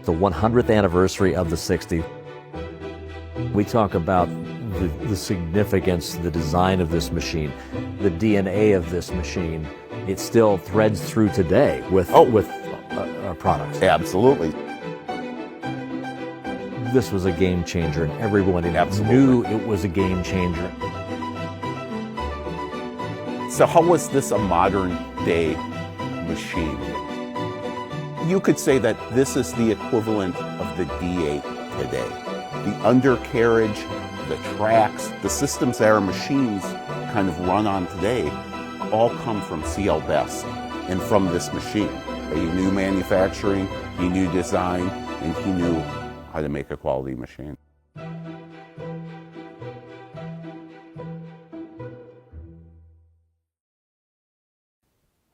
the 100th anniversary of the 60. We talk about the significance, the design of this machine, the DNA of this machine. It still threads through today with our products. Absolutely. This was a game changer, and everyone knew it was a game changer. So how was this a modern day machine? You could say that this is the equivalent of the D8 today. The undercarriage, the tracks, the systems that our machines kind of run on today all come from C.L. Best and from this machine. He knew manufacturing, he knew design, and he knew how to make a quality machine.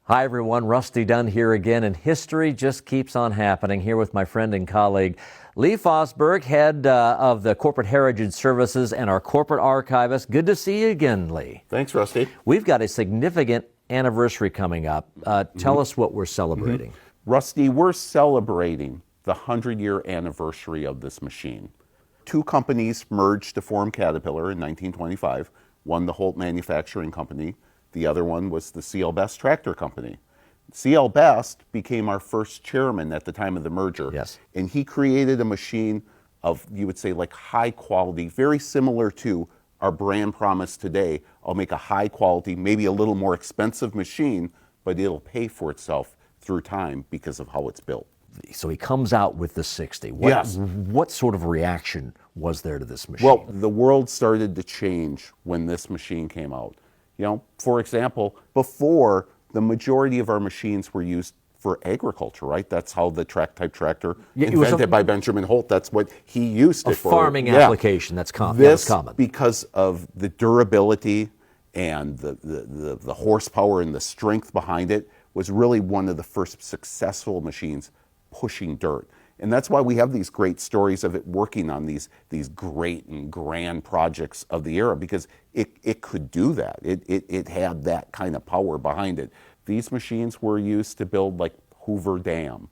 Hi everyone, Rusty Dunn here again, and history just keeps on happening. Here with my friend and colleague Lee Fosberg, head of the Corporate Heritage Services and our corporate archivist. Good to see you again, Lee. Thanks, Rusty. We've got a significant anniversary coming up. Tell us what we're celebrating. Rusty, we're celebrating the 100-year anniversary of this machine. Two companies merged to form Caterpillar in 1925. One, the Holt Manufacturing Company. The other one was the C.L. Best Tractor Company. C.L. Best became our first chairman at the time of the merger. Yes. And he created a machine of, you would say, like high quality, very similar to our brand promise today. I'll make a high quality, maybe a little more expensive machine, but it'll pay for itself through time because of how it's built. So he comes out with the 60. Yes. What sort of reaction was there to this machine? Well, the world started to change when this machine came out. You know, for example, before, the majority of our machines were used for agriculture, right? That's how the track-type tractor, invented by Benjamin Holt, that's what he used it for. A farming application, that's common. This, because of the durability and the horsepower and the strength behind it, was really one of the first successful machines pushing dirt. And that's why we have these great stories of it working on these great and grand projects of the era, because it could do that. It had that kind of power behind it. These machines were used to build like Hoover Dam.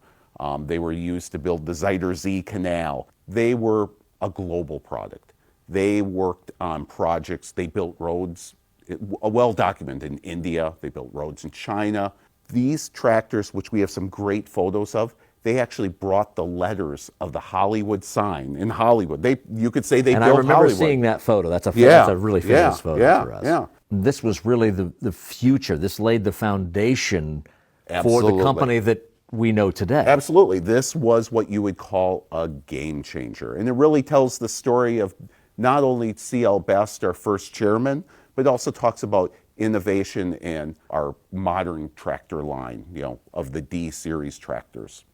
They were used to build the Zuider Zee Canal. They were a global product. They worked on projects. They built roads, well documented in India. They built roads in China. These tractors, which we have some great photos of, they actually brought the letters of the Hollywood sign in Hollywood. You could say they built Hollywood. And I remember seeing that photo. That's a really famous photo for us. Yeah. This was really the future. This laid the foundation for the company that we know today. Absolutely. This was what you would call a game changer. And it really tells the story of not only C.L. Best, our first chairman, but also talks about innovation and our modern tractor line, you know, of the D series tractors.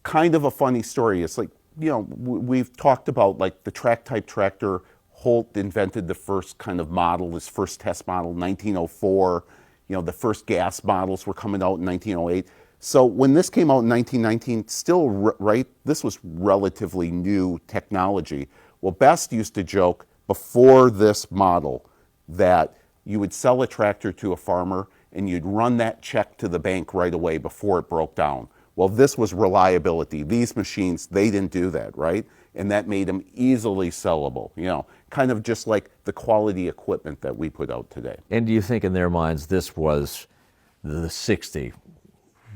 Kind of a funny story. It's like, you know, we've talked about like the track-type tractor. Holt invented the first kind of model, his first test model, 1904. You know, the first gas models were coming out in 1908. So when this came out in 1919, still, right, this was relatively new technology. Well, Best used to joke before this model that you would sell a tractor to a farmer and you'd run that check to the bank right away before it broke down. Well, this was reliability. These machines, they didn't do that, right? And that made them easily sellable, you know, kind of just like the quality equipment that we put out today. And do you think in their minds this was, the 60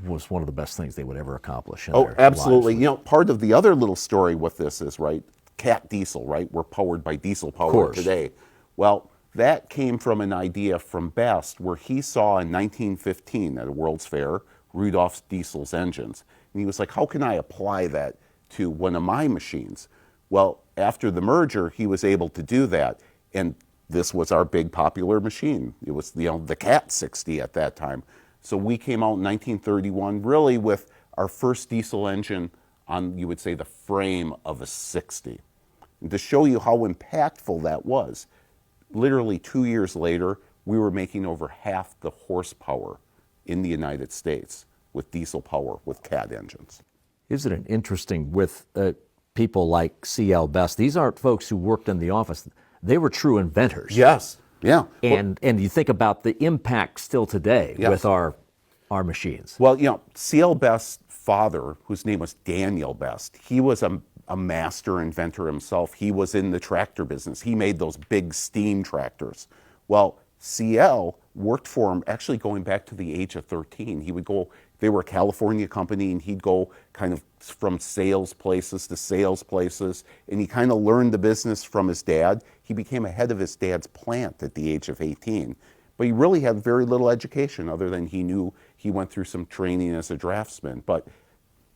was one of the best things they would ever accomplish in their absolutely. lives? You know, part of the other little story with this is, right, Cat Diesel, right? We're powered by diesel power today. Well, that came from an idea from Best where he saw in 1915 at a World's Fair Rudolf Diesel's engines. And he was like, how can I apply that to one of my machines? Well, after the merger, he was able to do that. And this was our big popular machine. It was, you know, the Cat 60 at that time. So we came out in 1931 really with our first diesel engine on, you would say, the frame of a 60. And to show you how impactful that was, literally 2 years later, we were making over half the horsepower in the United States with diesel power, with Cat engines. Isn't it interesting with people like C.L. Best? These aren't folks who worked in the office. They were true inventors. Yes, yeah. And you think about the impact still today with our machines. Well, you know, C.L. Best father, whose name was Daniel Best, he was a master inventor himself. He was in the tractor business. He made those big steam tractors. Well, CL worked for him actually going back to the age of 13. He would go, they were a California company, and he'd go kind of from sales places to sales places, and he kind of learned the business from his dad. He became a head of his dad's plant at the age of 18. But he really had very little education other than he knew he went through some training as a draftsman. But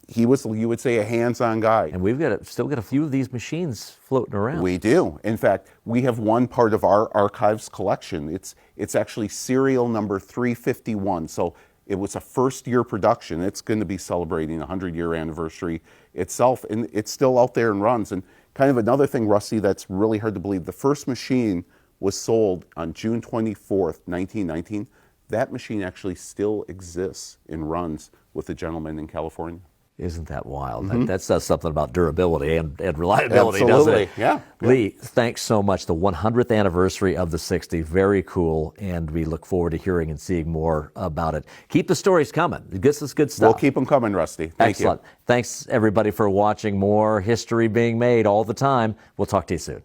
he was, you would say, a hands-on guy. And we've still got a few of these machines floating around. We do. In fact, we have one part of our archives collection. It's actually serial number 351. So it was a first-year production. It's going to be celebrating a 100-year anniversary itself, and it's still out there and runs. And kind of another thing, Rusty, that's really hard to believe, the first machine was sold on June 24th, 1919. That machine actually still exists and runs with a gentleman in California. Isn't that wild? That says something about durability and reliability, Absolutely. doesn't it? Yeah. Lee, thanks so much. The 100th anniversary of the 60, very cool, and we look forward to hearing and seeing more about it. Keep the stories coming. This is good stuff. We'll keep them coming, Rusty. Thank Excellent. you. Thanks, everybody, for watching. More history being made all the time. We'll talk to you soon.